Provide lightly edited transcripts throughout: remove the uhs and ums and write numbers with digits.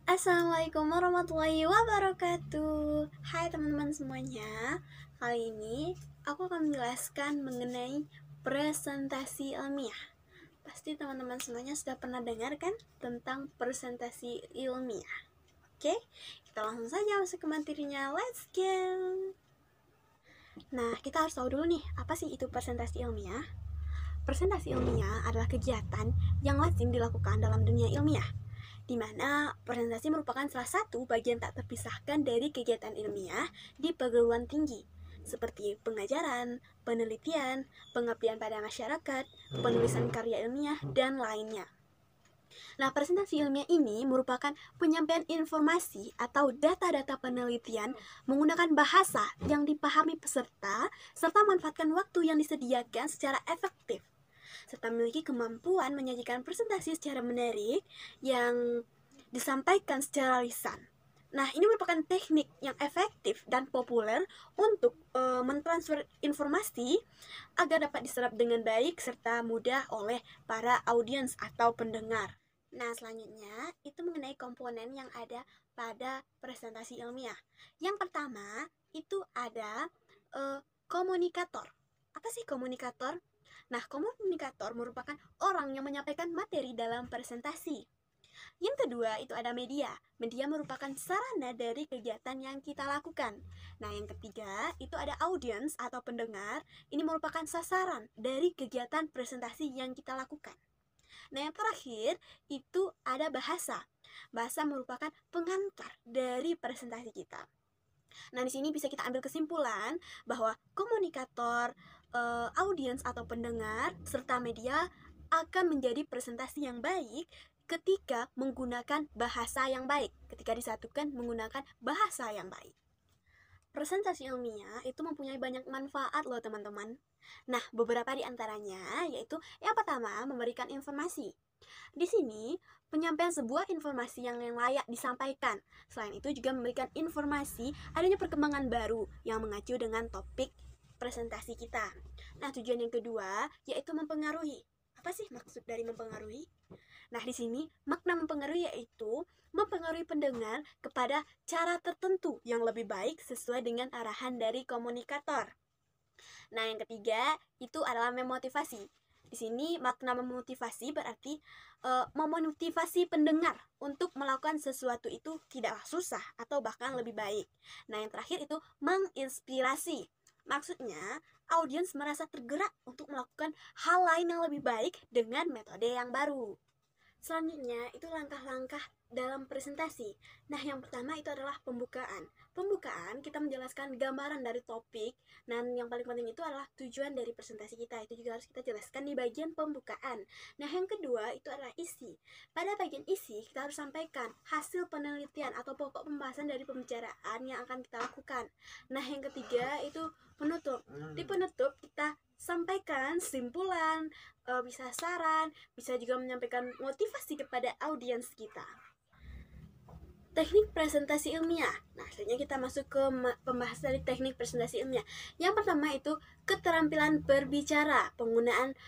Assalamualaikum warahmatullahi wabarakatuh. Hai teman-teman semuanya. Kali ini aku akan menjelaskan mengenai presentasi ilmiah. Pasti teman-teman semuanya sudah pernah dengar kan tentang presentasi ilmiah. Oke, kita langsung saja masuk ke materinya. Let's go. Nah, kita harus tahu dulu nih, apa sih itu presentasi ilmiah? Presentasi ilmiah adalah kegiatan yang lazim dilakukan dalam dunia ilmiah, di mana presentasi merupakan salah satu bagian tak terpisahkan dari kegiatan ilmiah di perguruan tinggi, seperti pengajaran, penelitian, pengabdian pada masyarakat, penulisan karya ilmiah, dan lainnya. Nah, presentasi ilmiah ini merupakan penyampaian informasi atau data-data penelitian menggunakan bahasa yang dipahami peserta, serta manfaatkan waktu yang disediakan secara efektif, serta memiliki kemampuan menyajikan presentasi secara menarik yang disampaikan secara lisan. Nah, ini merupakan teknik yang efektif dan populer untuk mentransfer informasi agar dapat diserap dengan baik serta mudah oleh para audiens atau pendengar. Nah, selanjutnya itu mengenai komponen yang ada pada presentasi ilmiah. Yang pertama itu ada komunikator. Apa sih komunikator? Nah, komunikator merupakan orang yang menyampaikan materi dalam presentasi. Yang kedua itu ada media. Media merupakan sarana dari kegiatan yang kita lakukan. Nah, yang ketiga itu ada audiens atau pendengar. Ini merupakan sasaran dari kegiatan presentasi yang kita lakukan. Nah, yang terakhir itu ada bahasa. Bahasa merupakan pengantar dari presentasi kita. Nah, di sini bisa kita ambil kesimpulan bahwa komunikator, audiens atau pendengar serta media akan menjadi presentasi yang baik ketika menggunakan bahasa yang baik, ketika disatukan menggunakan bahasa yang baik. Presentasi ilmiah itu mempunyai banyak manfaat loh teman-teman. Nah, beberapa di antaranya yaitu yang pertama, memberikan informasi. Di sini, penyampaian sebuah informasi yang layak disampaikan. Selain itu juga memberikan informasi adanya perkembangan baru yang mengacu dengan topik presentasi kita. Nah, tujuan yang kedua yaitu mempengaruhi. Apa sih maksud dari mempengaruhi? Nah, di sini makna mempengaruhi yaitu mempengaruhi pendengar kepada cara tertentu yang lebih baik sesuai dengan arahan dari komunikator. Nah, yang ketiga itu adalah memotivasi. Di sini makna memotivasi berarti memotivasi pendengar untuk melakukan sesuatu itu tidaklah susah atau bahkan lebih baik. Nah, yang terakhir itu menginspirasi. Maksudnya, audiens merasa tergerak untuk melakukan hal lain yang lebih baik dengan metode yang baru. Selanjutnya, itu langkah-langkah dalam presentasi. Nah, yang pertama itu adalah pembukaan. Pembukaan, kita menjelaskan gambaran dari topik. Dan yang paling penting itu adalah tujuan dari presentasi kita. Itu juga harus kita jelaskan di bagian pembukaan. Nah, yang kedua itu adalah isi. Pada bagian isi, kita harus sampaikan hasil penelitian atau pokok pembahasan dari pembicaraan yang akan kita lakukan. Nah, yang ketiga itu penutup. Di penutup, kita sampaikan simpulan, bisa saran, bisa juga menyampaikan motivasi kepada audiens kita. Teknik presentasi ilmiah. Nah, selanjutnya kita masuk ke pembahasan dari teknik presentasi ilmiah. Yang pertama itu keterampilan berbicara, penggunaan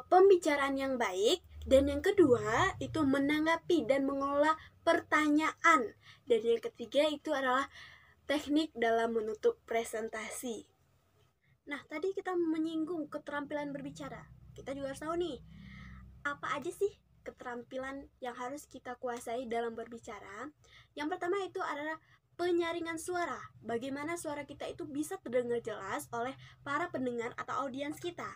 pembicaraan yang baik, dan yang kedua itu menanggapi dan mengelola pertanyaan. Dan yang ketiga itu adalah teknik dalam menutup presentasi. Nah, tadi kita menyinggung keterampilan berbicara. Kita juga harus tahu nih, apa aja sih keterampilan yang harus kita kuasai dalam berbicara. Yang pertama itu adalah penyaringan suara. Bagaimana suara kita itu bisa terdengar jelas oleh para pendengar atau audiens kita.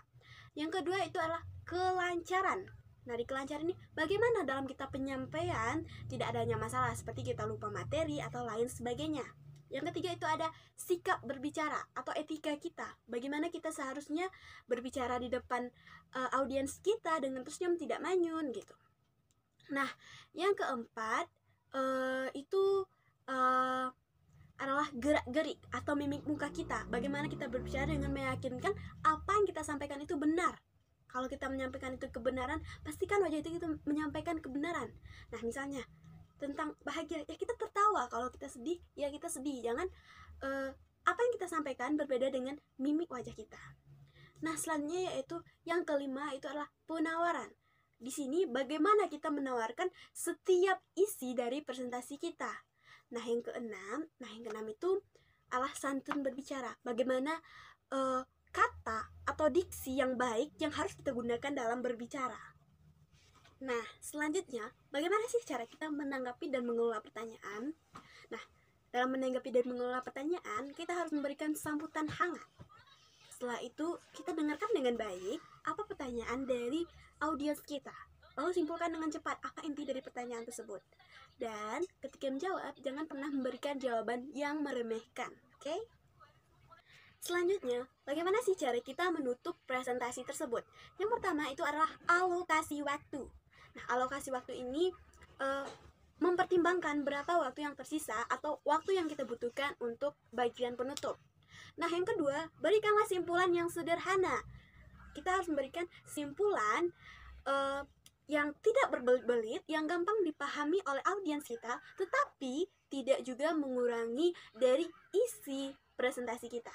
Yang kedua itu adalah kelancaran. Nah, di kelancaran ini bagaimana dalam kita penyampaian tidak adanya masalah seperti kita lupa materi atau lain sebagainya. Yang ketiga itu ada sikap berbicara atau etika kita. Bagaimana kita seharusnya berbicara di depan audiens kita dengan tersenyum tidak manyun gitu. Nah, yang keempat itu adalah gerak-gerik atau mimik muka kita. Bagaimana kita berbicara dengan meyakinkan apa yang kita sampaikan itu benar. Kalau kita menyampaikan itu kebenaran, pastikan wajah itu kita menyampaikan kebenaran. Nah, misalnya tentang bahagia, ya kita tertawa. Kalau kita sedih, ya kita sedih. Jangan apa yang kita sampaikan berbeda dengan mimik wajah kita. Nah, selanjutnya yaitu yang kelima itu adalah penawaran. di sini bagaimana kita menawarkan setiap isi dari presentasi kita. Nah, yang keenam itu adalah santun berbicara. Bagaimana kata atau diksi yang baik yang harus kita gunakan dalam berbicara. Nah, selanjutnya, bagaimana sih cara kita menanggapi dan mengelola pertanyaan? Nah, dalam menanggapi dan mengelola pertanyaan, kita harus memberikan sambutan hangat. Setelah itu, kita dengarkan dengan baik apa pertanyaan dari audiens kita. Lalu simpulkan dengan cepat apa inti dari pertanyaan tersebut. Dan ketika menjawab, jangan pernah memberikan jawaban yang meremehkan. Oke? Selanjutnya, bagaimana sih cara kita menutup presentasi tersebut? Yang pertama itu adalah alokasi waktu. Nah, alokasi waktu ini mempertimbangkan berapa waktu yang tersisa atau waktu yang kita butuhkan untuk bagian penutup. Nah, yang kedua, berikanlah simpulan yang sederhana. Kita harus memberikan simpulan yang tidak berbelit-belit, yang gampang dipahami oleh audiens kita, tetapi tidak juga mengurangi dari isi presentasi kita.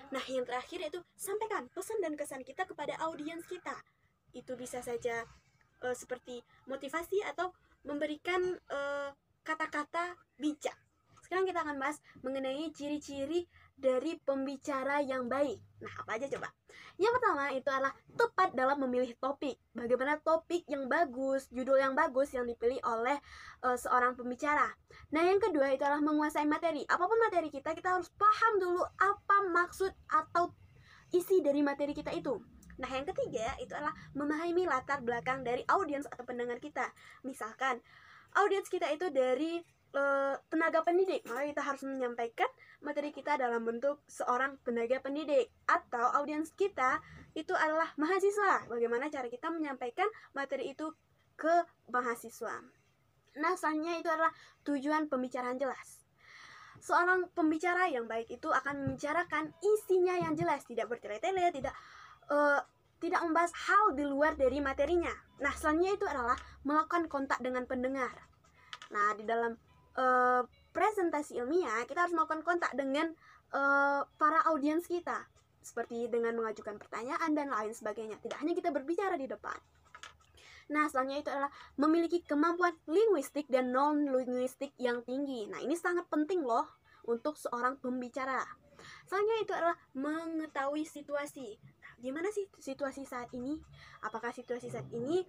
Nah, yang terakhir itu sampaikan pesan dan kesan kita kepada audiens kita. Itu bisa saja seperti motivasi atau memberikan kata-kata bijak. Sekarang kita akan bahas mengenai ciri-ciri dari pembicara yang baik. Nah, apa aja coba? Yang pertama itu adalah tepat dalam memilih topik. Bagaimana topik yang bagus, judul yang bagus yang dipilih oleh seorang pembicara. Nah, yang kedua itu adalah menguasai materi. Apapun materi kita harus paham dulu apa maksud atau isi dari materi kita itu. Nah, yang ketiga itu adalah memahami latar belakang dari audiens atau pendengar kita. Misalkan, audiens kita itu dari tenaga pendidik, maka kita harus menyampaikan materi kita dalam bentuk seorang tenaga pendidik. Atau audiens kita itu adalah mahasiswa, bagaimana cara kita menyampaikan materi itu ke mahasiswa. Nah, selanjutnya itu adalah tujuan pembicaraan jelas. Seorang pembicara yang baik itu akan membicarakan isinya yang jelas, tidak bertele-tele, tidak membahas hal di luar dari materinya. Nah, selanjutnya itu adalah melakukan kontak dengan pendengar. Nah, di dalam presentasi ilmiah, kita harus melakukan kontak dengan para audiens kita, seperti dengan mengajukan pertanyaan dan lain sebagainya. Tidak hanya kita berbicara di depan. Nah, selanjutnya itu adalah memiliki kemampuan linguistik dan non-linguistik yang tinggi. Nah, ini sangat penting loh untuk seorang pembicara. Selanjutnya itu adalah mengetahui situasi. Nah, gimana sih situasi saat ini? Apakah situasi saat ini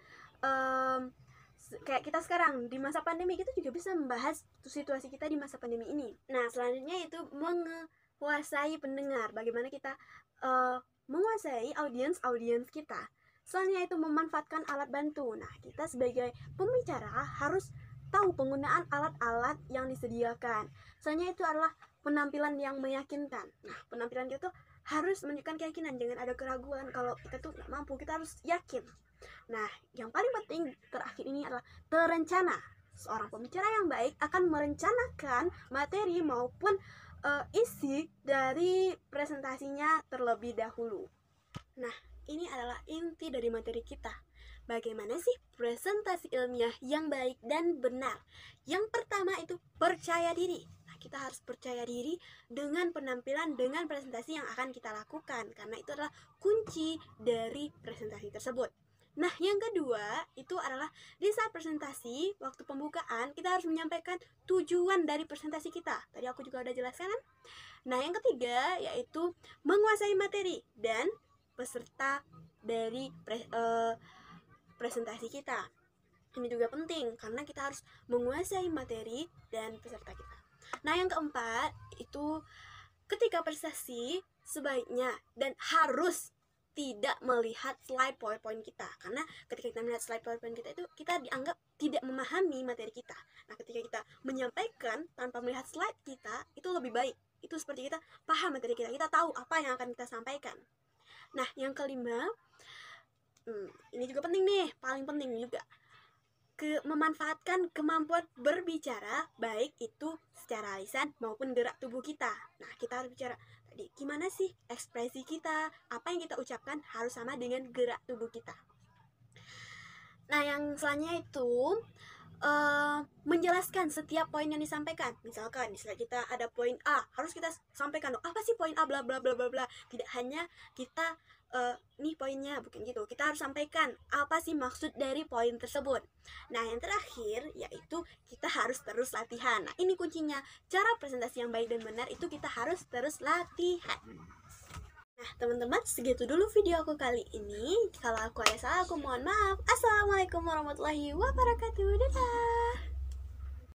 kayak kita sekarang di masa pandemi, kita juga bisa membahas situasi kita di masa pandemi ini. Nah, selanjutnya itu menguasai pendengar. Bagaimana kita menguasai audiens kita. Selanjutnya itu memanfaatkan alat bantu. Nah, kita sebagai pembicara harus tahu penggunaan alat-alat yang disediakan. Selanjutnya itu adalah penampilan yang meyakinkan. Nah, penampilan kita tuh harus menunjukkan keyakinan, jangan ada keraguan kalau kita tuh nggak mampu, kita harus yakin. Nah, yang paling penting terakhir ini adalah terencana. Seorang pembicara yang baik akan merencanakan materi maupun isi dari presentasinya terlebih dahulu. Nah, ini adalah inti dari materi kita. Bagaimana sih presentasi ilmiah yang baik dan benar? Yang pertama itu percaya diri. Nah, kita harus percaya diri dengan penampilan, dengan presentasi yang akan kita lakukan, karena itu adalah kunci dari presentasi tersebut. Nah, yang kedua itu adalah di saat presentasi, waktu pembukaan, kita harus menyampaikan tujuan dari presentasi kita. Tadi aku juga udah jelaskan kan? Nah, yang ketiga yaitu menguasai materi dan peserta dari presentasi kita. Ini juga penting karena kita harus menguasai materi dan peserta kita. Nah, yang keempat itu ketika presentasi sebaiknya dan harus tidak melihat slide PowerPoint kita, karena ketika kita melihat slide PowerPoint kita itu kita dianggap tidak memahami materi kita. Nah, ketika kita menyampaikan tanpa melihat slide kita itu lebih baik. Itu seperti kita paham materi kita tahu apa yang akan kita sampaikan. Nah, yang kelima, ini juga penting nih, paling penting juga, memanfaatkan kemampuan berbicara baik itu secara lisan maupun gerak tubuh kita. Nah, kita harus bicara tadi gimana sih ekspresi kita, apa yang kita ucapkan harus sama dengan gerak tubuh kita. Nah, yang selanjutnya itu menjelaskan setiap poin yang disampaikan. Misalkan kita ada poin A, harus kita sampaikan dong, apa sih poin A bla bla bla bla bla. Tidak hanya kita nih poinnya, bukan gitu. Kita harus sampaikan apa sih maksud dari poin tersebut. Nah, yang terakhir yaitu kita harus terus latihan. Nah, ini kuncinya. Cara presentasi yang baik dan benar itu kita harus terus latihan. Nah, teman-teman, segitu dulu video aku kali ini. Kalau aku ada salah, aku mohon maaf. Assalamualaikum warahmatullahi wabarakatuh. Dadah.